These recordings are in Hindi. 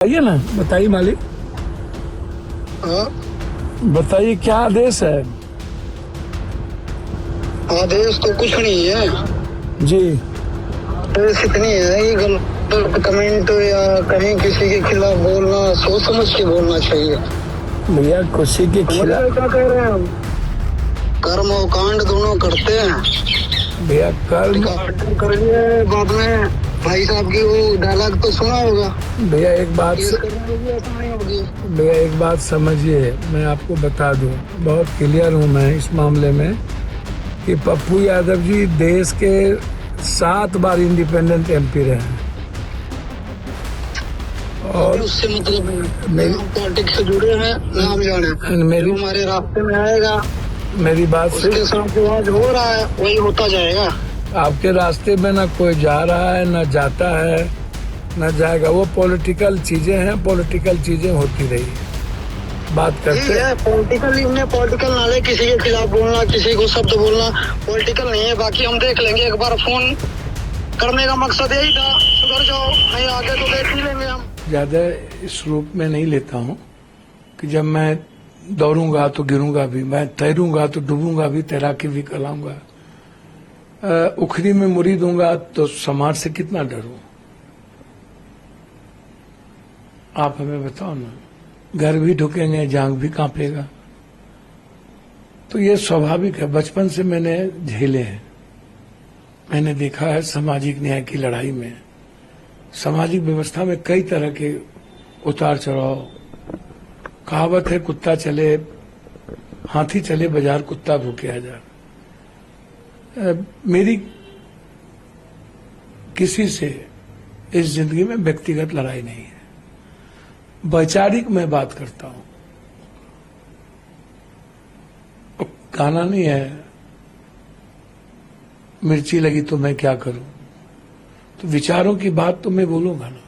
बताइए ना, बताइए मालिक। हाँ, बताइए क्या आदेश है। आदेश तो कुछ नहीं है। जी आदेश इतनी है कि गलत कमेंट या कहीं किसी के खिलाफ बोलना सोच समझ के बोलना चाहिए। भैया, खुशी के खिलाफ क्या कह रहे हैं हम? कर्म और कांड दोनों करते हैं। भैया कर्म। करिए बाद में भाई साहब की वो डायलॉग तो सुना होगा। भैया एक बात ऐसा नहीं होगी। भैया एक बात समझिए, मैं आपको बता दूं, बहुत क्लियर हूं मैं इस मामले में कि पप्पू यादव जी देश के 7 बार इंडिपेंडेंट एमपी रहे हैं और उससे मतलब मेरी पॉलिटिक्स से जुड़े हैं, नाम जाने मेरी हमारे रास्ते में आएगा मेरी बात से उसके साथ जो आज हो रहा है वही होता जाएगा। आपके रास्ते में ना कोई जा रहा है, ना जाता है, ना जाएगा। वो पॉलिटिकल चीजें हैं, पॉलिटिकल चीजें होती रही, बात करते हैं। पॉलिटिकल नाले किसी के खिलाफ बोलना, किसी को शब्द बोलना पॉलिटिकल नहीं है। बाकी हम देख लेंगे, एक बार फोन करने का मकसद यही था, सुधर जाओ, नहीं आगे तो देख ही लेंगे हम। ज्यादा इस रूप में नहीं लेता हूँ कि जब मैं दौड़ूंगा तो गिरूंगा भी, मैं तैरूंगा तो डूबूंगा भी, तैराकी भी कराऊंगा। उखरी में मुरी दूंगा तो समाज से कितना डरूं। आप हमें बताओ ना, घर भी ढुकेंगे, जांग भी कांपेगा। तो ये स्वाभाविक है, बचपन से मैंने झेले हैं। मैंने देखा है सामाजिक न्याय की लड़ाई में, सामाजिक व्यवस्था में कई तरह के उतार चढ़ाव। कहावत है, कुत्ता चले हाथी चले बाजार, कुत्ता भूखे हजार। मेरी किसी से इस जिंदगी में व्यक्तिगत लड़ाई नहीं है, वैचारिक मैं बात करता हूं। गाना नहीं है, मिर्ची लगी तो मैं क्या करूं, तो विचारों की बात तो मैं बोलूंगा ना।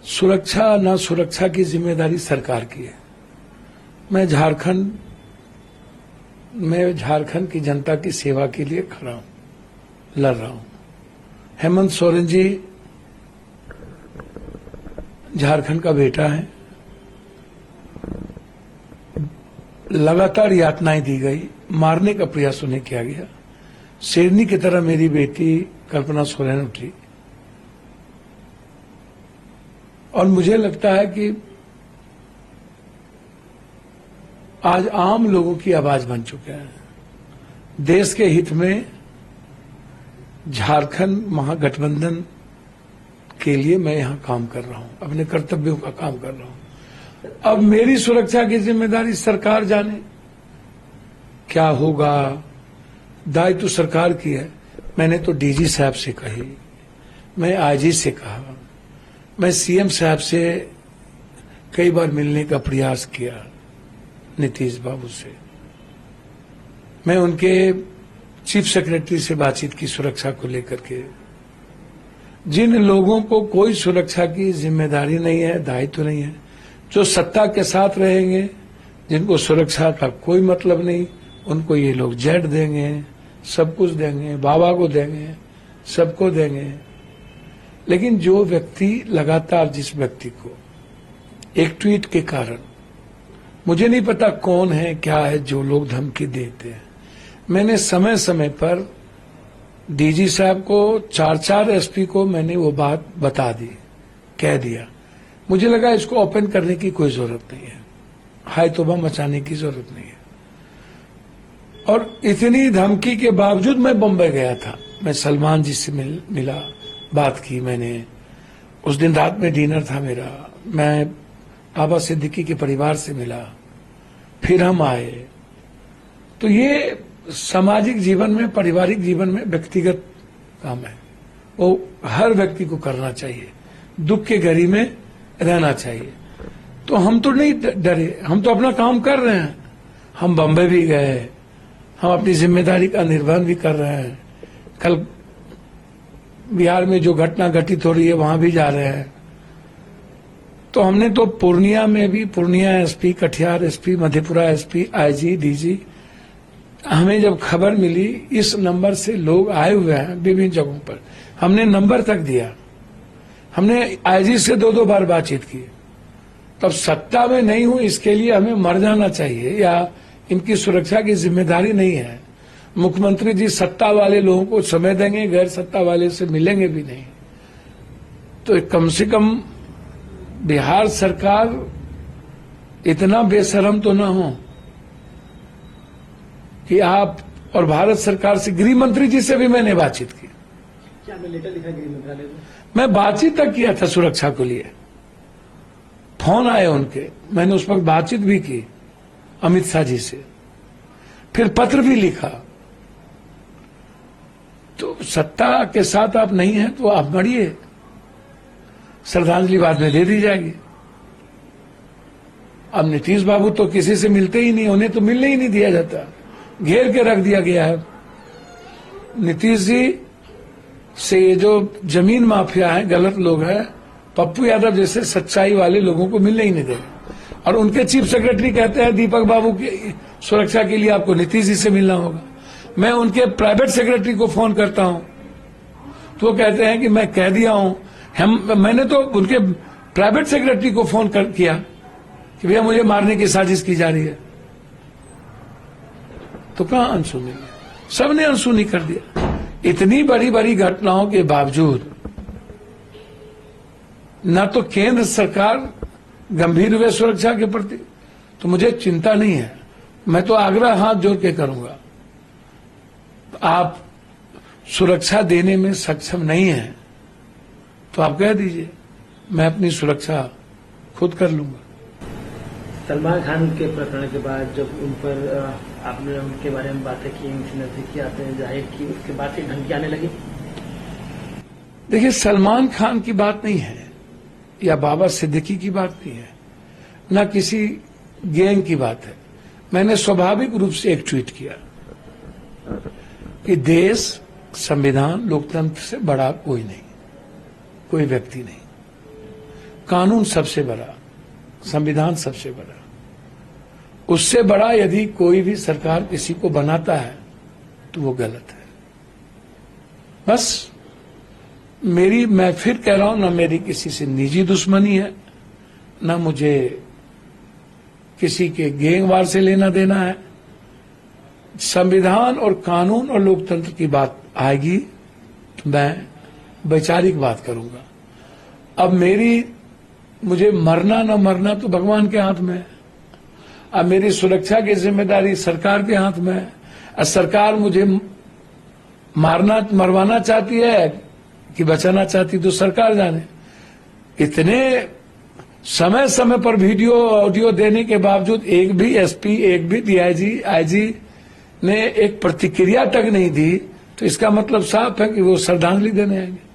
सुरक्षा ना सुरक्षा की जिम्मेदारी सरकार की है। मैं झारखंड की जनता की सेवा के लिए खड़ा हूं, लड़ रहा हूं। हेमंत सोरेन जी झारखंड का बेटा है, लगातार यातनाएं दी गई, मारने का प्रयास उन्हें किया गया। शेरनी की तरह मेरी बेटी कल्पना सोरेन उठी और मुझे लगता है कि आज आम लोगों की आवाज बन चुके हैं। देश के हित में झारखंड महागठबंधन के लिए मैं यहां काम कर रहा हूं, अपने कर्तव्यों का काम कर रहा हूं। अब मेरी सुरक्षा की जिम्मेदारी सरकार जाने, क्या होगा, दायित्व तो सरकार की है। मैंने तो डीजी साहब से कही, मैं आईजी से कहा, मैं सीएम साहब से कई बार मिलने का प्रयास किया, नीतीश बाबू से। मैं उनके चीफ सेक्रेटरी से बातचीत की सुरक्षा को लेकर के। जिन लोगों को कोई सुरक्षा की जिम्मेदारी नहीं है, दायित्व नहीं है, जो सत्ता के साथ रहेंगे, जिनको सुरक्षा का कोई मतलब नहीं, उनको ये लोग जेट देंगे, सब कुछ देंगे, बाबा को देंगे, सबको देंगे। लेकिन जो व्यक्ति लगातार, जिस व्यक्ति को एक ट्वीट के कारण, मुझे नहीं पता कौन है क्या है, जो लोग धमकी देते हैं, मैंने समय समय पर डीजी साहब को, 4 एसपी को मैंने वो बात बता दी, कह दिया। मुझे लगा इसको ओपन करने की कोई जरूरत नहीं है, हाय तौबा मचाने की जरूरत नहीं है। और इतनी धमकी के बावजूद मैं बम्बई गया था। मैं सलमान जी से मिला, बात की मैंने। उस दिन रात में डिनर था मेरा। मैं बाबा सिद्दीकी के परिवार से मिला, फिर हम आए। तो ये सामाजिक जीवन में, पारिवारिक जीवन में व्यक्तिगत काम है, वो हर व्यक्ति को करना चाहिए। दुख के घड़ी में रहना चाहिए। तो हम तो नहीं डरे, हम तो अपना काम कर रहे हैं। हम बम्बई भी गए, हम अपनी जिम्मेदारी का निर्वहन भी कर रहे हैं। कल बिहार में जो घटना घटित हो रही है वहां भी जा रहे हैं। तो हमने तो पूर्णिया में भी, Purnia SP, Katihar SP, Madhepura SP, IG, DG, हमें जब खबर मिली इस नंबर से लोग आए हुए हैं विभिन्न जगहों पर, हमने नंबर तक दिया हमने आईजी से 2-2 बार बातचीत की। तब सत्ता में नहीं हूं इसके लिए हमें मर जाना चाहिए या इनकी सुरक्षा की जिम्मेदारी नहीं है। मुख्यमंत्री जी सत्ता वाले लोगों को समय देंगे, गैर सत्ता वाले से मिलेंगे भी नहीं। तो कम से कम बिहार सरकार इतना बेशरम तो ना हो कि आप, और भारत सरकार से, गृह मंत्री जी से भी मैंने बातचीत की। क्या आपने लेटर लिखा गृह मंत्रालय को? मैं बातचीत तक किया था सुरक्षा को लिए, फोन आए उनके, मैंने उस वक्त बातचीत भी की अमित शाह जी से, फिर पत्र भी लिखा। तो सत्ता के साथ आप नहीं हैं तो आप मरिए, श्रद्धांजलि बाद में दे दी जाएगी। अब नीतीश बाबू तो किसी से मिलते ही नहीं, उन्हें तो मिलने ही नहीं दिया जाता, घेर के रख दिया गया है। नीतीश जी से ये जो जमीन माफिया है, गलत लोग हैं, पप्पू यादव जैसे सच्चाई वाले लोगों को मिलने ही नहीं देंगे। और उनके चीफ सेक्रेटरी कहते हैं दीपक बाबू की सुरक्षा के लिए आपको नीतीश जी से मिलना होगा। मैं उनके प्राइवेट सेक्रेटरी को फोन करता हूं तो वो कहते हैं कि मैं कह दिया हूं। मैंने तो उनके प्राइवेट सेक्रेटरी को फोन किया कि भैया मुझे मारने की साजिश की जा रही है। तो कहां अनसुनी, सबने अनसुनी कर दिया। इतनी बड़ी बड़ी घटनाओं के बावजूद न तो केंद्र सरकार गंभीर हुए सुरक्षा के प्रति, तो मुझे चिंता नहीं है। मैं तो आग्रह हाथ जोड़ के करूंगा, आप सुरक्षा देने में सक्षम नहीं हैं तो आप कह दीजिए, मैं अपनी सुरक्षा खुद कर लूंगा। सलमान खान के प्रकरण के बाद जब उन पर आपने उनके बारे में बातें की, उनसे नजदीकी आपने जाहिर की, उसके बाद से धमकी आने लगी। देखिए, सलमान खान की बात नहीं है या बाबा सिद्दीकी की बात नहीं है, न किसी गैंग की बात है। मैंने स्वाभाविक रूप से एक ट्वीट किया कि देश, संविधान, लोकतंत्र से बड़ा कोई नहीं, कोई व्यक्ति नहीं। कानून सबसे बड़ा, संविधान सबसे बड़ा। उससे बड़ा यदि कोई भी सरकार किसी को बनाता है तो वो गलत है। बस मैं फिर कह रहा हूं, न मेरी किसी से निजी दुश्मनी है, न मुझे किसी के गैंगवार से लेना देना है। संविधान और कानून और लोकतंत्र की बात आएगी तो मैं वैचारिक बात करूंगा। अब मुझे मरना न मरना तो भगवान के हाथ में है। अब मेरी सुरक्षा की जिम्मेदारी सरकार के हाथ में है। अब सरकार मुझे मरवाना चाहती है कि बचाना चाहती तो सरकार जाने। इतने समय समय पर वीडियो ऑडियो देने के बावजूद एक भी एसपी, एक भी डीआईजी, आईजी ने एक प्रतिक्रिया तक नहीं दी, तो इसका मतलब साफ है कि वो श्रद्धांजलि देने आएंगे।